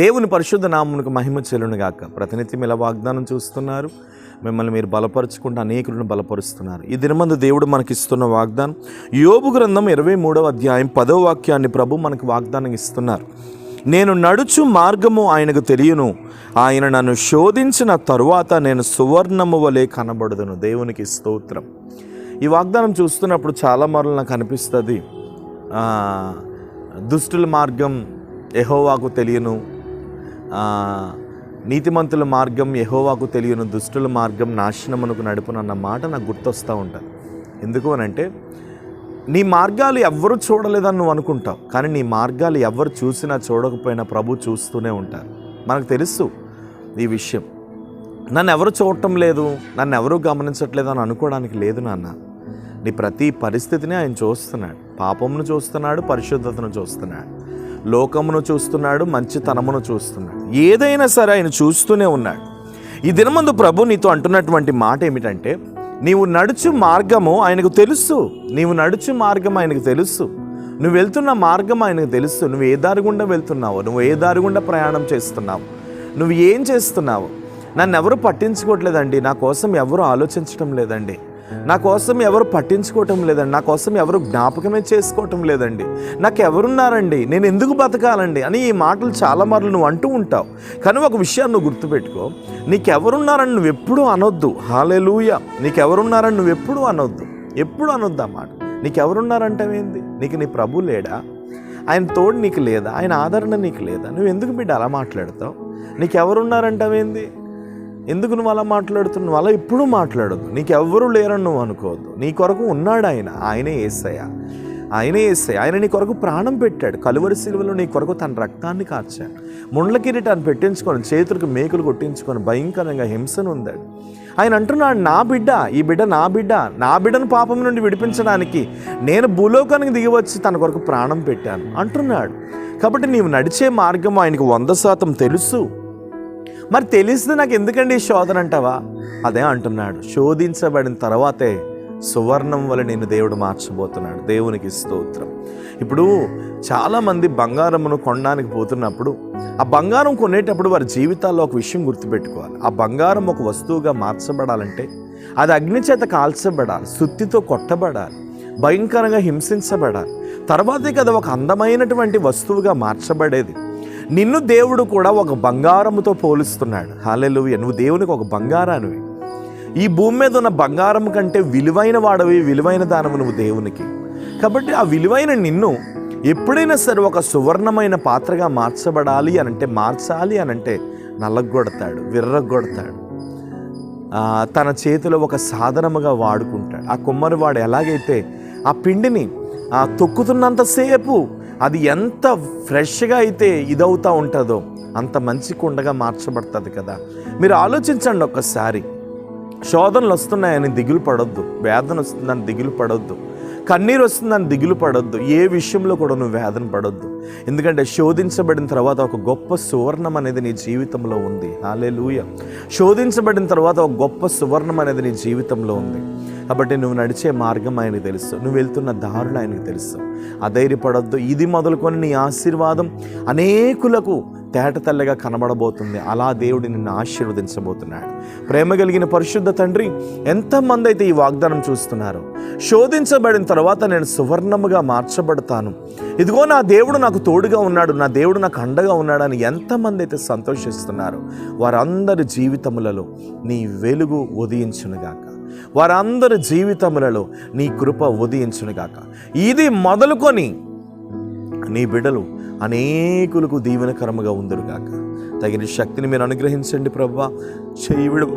దేవుని పరిశుద్ధ నామమునకు మహిమ చెల్లును గాక. ప్రతినిత్యం ఇలా వాగ్దానం చూస్తున్నారు, మిమ్మల్ని మీరు బలపరుచుకుంటూ అనేకులను బలపరుస్తున్నారు. ఈ దినమందు దేవుడు మనకిస్తున్న వాగ్దానం యోబు గ్రంథం 23వ అధ్యాయం 10వ వాక్యాన్ని ప్రభు మనకు వాగ్దానం ఇస్తున్నారు. నేను నడుచు మార్గము ఆయనకు తెలియను, ఆయన నన్ను శోధించిన తరువాత నేను సువర్ణము వలె కనబడుదును. దేవునికి స్తోత్రం. ఈ వాగ్దానం చూస్తున్నప్పుడు చాలా మార్లు నాకు అనిపిస్తుంది, దుష్టుల మార్గం యెహోవాకు తెలియను, నీతిమంతుల మార్గం యెహోవాకు తెలియను, దుష్టుల మార్గం నాశనమునకు నడుపునన్న మాట నాకు గుర్తొస్తూ ఉంటుంది. ఎందుకు అనంటే, నీ మార్గాలు ఎవ్వరు చూడలేదని నువ్వు అనుకుంటావు, కానీ నీ మార్గాలు ఎవరు చూసినా చూడకపోయినా ప్రభు చూస్తూనే ఉంటారు. మనకు తెలుసు ఈ విషయం. నన్ను ఎవరు చూడటం లేదు, నన్ను ఎవరూ గమనించట్లేదు అని అనుకోవడానికి లేదు నాన్న. నీ ప్రతి పరిస్థితిని ఆయన చూస్తున్నాడు. పాపమును చూస్తున్నాడు, పరిశుద్ధతను చూస్తున్నాడు, లోకమును చూస్తున్నాడు, మంచితనమును చూస్తున్నాడు. ఏదైనా సరే ఆయన చూస్తూనే ఉన్నాడు. ఈ దినమందు ప్రభు నీతో అంటున్నటువంటి మాట ఏమిటంటే, నీవు నడుచు మార్గము ఆయనకు తెలుసు. నీవు నడుచు మార్గం ఆయనకు తెలుసు. నువ్వు వెళ్తున్న మార్గం ఆయనకు తెలుసు. నువ్వు ఏ దారి గుండా వెళ్తున్నావు, నువ్వు ఏ దారి గుండా ప్రయాణం చేస్తున్నావు, నువ్వు ఏం చేస్తున్నావు. నన్ను ఎవరు పట్టించుకోవట్లేదండి, నా కోసం ఎవరు ఆలోచించటం లేదండి, నా కోసం ఎవరు పట్టించుకోవటం లేదండి, నా కోసం ఎవరు జ్ఞాపకమే చేసుకోవటం లేదండి, నాకు ఎవరున్నారండి, నేను ఎందుకు బతకాలండి అని ఈ మాటలు చాలా మార్లు నువ్వు అంటూ ఉంటావు. కానీ ఒక విషయాన్ని నువ్వు గుర్తుపెట్టుకో, నీకెవరున్నారని నువ్వు ఎప్పుడూ అనొద్దు. హల్లెలూయా. నీకెవరున్నారని నువ్వు ఎప్పుడూ అనొద్దు, ఎప్పుడు అనొద్దు ఆ మాట. నీకెవరున్నారంటావేంది? నీకు నీ ప్రభు లేడా? ఆయన తోడు నీకు లేదా? ఆయన ఆదరణ నీకు లేదా? నువ్వు ఎందుకు బిడ్డ అలా మాట్లాడతావు? నీకెవరున్నారంటావేంది? ఎందుకు నువ్వు అలా మాట్లాడుతున్నావు? అలా ఎప్పుడూ మాట్లాడొద్దు. నీకెవ్వరూ లేరని నువ్వు అనుకోవద్దు. నీ కొరకు ఉన్నాడు ఆయన. ఆయనే యేసయ్య. ఆయనే యేసయ్య. ఆయన నీ కొరకు ప్రాణం పెట్టాడు. కలువరి శిలువలో నీ కొరకు తన రక్తాన్ని కార్చాడు. ముండ్ల కిరీటాన్ని పెట్టించుకొని, చేతులకు మేకులు కొట్టించుకొని భయంకరంగా హింసను ఉందాడు. ఆయన అంటున్నాడు, నా బిడ్డ, ఈ బిడ్డ నా బిడ్డ, నా బిడ్డను పాపం నుండి విడిపించడానికి నేను భూలోకానికి దిగివచ్చి తన కొరకు ప్రాణం పెట్టాను అంటున్నాడు. కాబట్టి నీవు నడిచే మార్గం ఆయనకు 100% తెలుసు. మరి తెలిస్తే నాకు ఎందుకండి ఈ శోధన అంటావా? అదే అంటున్నాడు, శోధించబడిన తర్వాతే సువర్ణం వల్ల నేను దేవుడు మార్చబోతున్నాడు. దేవునికి స్తోత్రం. ఇప్పుడు చాలామంది బంగారమును కొనడానికి పోతున్నప్పుడు, ఆ బంగారం కొనేటప్పుడు వారి జీవితాల్లో ఒక విషయం గుర్తుపెట్టుకోవాలి. ఆ బంగారం ఒక వస్తువుగా మార్చబడాలంటే అది అగ్ని చేత కాల్చబడాలి, సుత్తితో కొట్టబడాలి, భయంకరంగా హింసించబడాలి. తర్వాతే కదా ఒక అందమైనటువంటి వస్తువుగా మార్చబడేది. నిన్ను దేవుడు కూడా ఒక బంగారముతో పోలుస్తున్నాడు. హల్లెలూయా. నువ్వు దేవునికి ఒక బంగారానివి. ఈ భూమి మీద ఉన్న బంగారం కంటే విలువైన వాడవి, విలువైన దానము నువ్వు దేవునికి. కాబట్టి ఆ విలువైన నిన్ను ఎప్పుడైనా సరే ఒక సువర్ణమైన పాత్రగా మార్చాలి అనంటే నల్లగొడతాడు, విర్రగొడతాడు, తన చేతిలో ఒక సాధనముగా వాడుకుంటాడు. ఆ కుమ్మరివాడు ఎలాగైతే ఆ పిండిని తొక్కుతున్నంతసేపు అది ఎంత ఫ్రెష్గా అయితే ఇదవుతూ ఉంటుందో అంత మంచి కుండగా మార్చబడుతుంది కదా. మీరు ఆలోచించండి ఒక్కసారి. శోధనలు వస్తున్నాయని దిగులు పడొద్దు, వేదన వస్తుందని దిగులు పడొద్దు, కన్నీరు వస్తుందని దిగులు పడొద్దు. ఏ విషయంలో కూడా నువ్వు వేదన పడొద్దు. ఎందుకంటే శోధించబడిన తర్వాత ఒక గొప్ప సువర్ణం అనేది నీ జీవితంలో ఉంది. హల్లెలూయా. శోధించబడిన తర్వాత ఒక గొప్ప సువర్ణం అనేది నీ జీవితంలో ఉంది. కాబట్టి నువ్వు నడిచే మార్గం ఆయనకు తెలుసు, నువ్వు వెళ్తున్న దారులు ఆయనకు తెలుసు. అధైర్యపడొద్దు. ఇది మొదలుకొని నీ ఆశీర్వాదం అనేకులకు తేటతెల్లగా కనబడబోతుంది. అలా దేవుడు నిన్ను ఆశీర్వదించబోతున్నాడు. ప్రేమ కలిగిన పరిశుద్ధ తండ్రి, ఎంతమంది అయితే ఈ వాగ్దానం చూస్తున్నారో, శోధించబడిన తర్వాత నేను సువర్ణముగా మార్చబడతాను, ఇదిగో నా దేవుడు నాకు తోడుగా ఉన్నాడు, నా దేవుడు నాకు అండగా ఉన్నాడని ఎంతమంది అయితే సంతోషిస్తున్నారో వారందరి జీవితములలో నీ వెలుగు ఉదయించునుగాక. వారందరి జీవితములలో నీ కృప ఉదయించునుగాక. ఇది మొదలుకొని నీ బిడ్డలు అనేకులకు దీవెనకరముగా ఉందురుగాక. తగిన శక్తిని మీరు అనుగ్రహించండి ప్రభువా. చేయుడు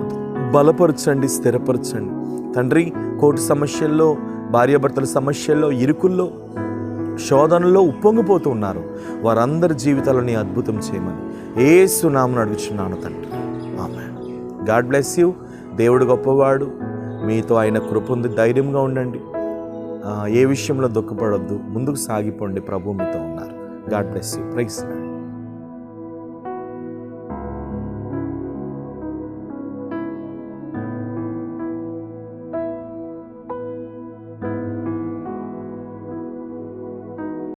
బలపరచండి, స్థిరపరచండి తండ్రి. కోర్టు సమస్యల్లో, భార్యాభర్తల సమస్యల్లో, ఇరుకుల్లో, శోధనలో ఉప్పొంగిపోతూ ఉన్నారు. వారందరి జీవితాలను నీ అద్భుతం చేయమని యేసు నామమున అడుగుచున్నాను తండ్రి. ఆమేన్. God bless you. దేవుడు గొప్పవాడు. మీతో ఆయన కృప ఉంది. ధైర్యంగా ఉండండి. ఏ విషయంలో దుఃఖపడొద్దు. ముందుకు సాగిపోండి. ప్రభు మీతో ఉన్నారు. God bless you. Praise lord.